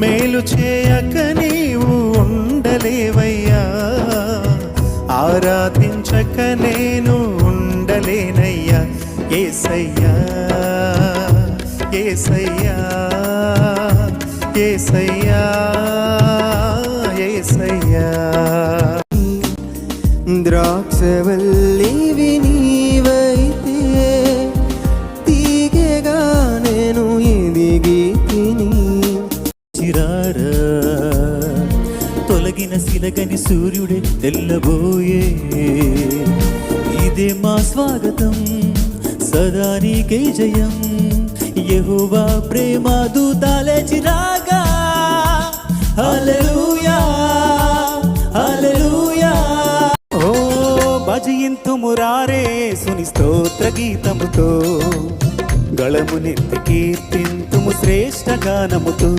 మేలు చేయక నీవు ఉండలేవయ్యా, ఆరాధించక నేను ఉండలేనయ్యా. యేసయ్యా యేసయ్యా యేసయ్యా యేసయ్యా. ద్రాక్షవల్లివి నీవైతే తీగగా నేను ఎదిగి తిని. చిరారా తొలగిన సిలగని సూర్యుడే తెల్లబోయే, ఇదే మా స్వాగతం సదా నీకే జయం. యెహోవా ప్రేమ దూతాలే చిరాగా, హల్లెలూయా హల్లెలూయా. ఓ భజయింతుము రారే సుని స్తోత్ర గీతముతో, గళమునెత్తి కీర్తింతుము శ్రేష్ఠ గానముతో.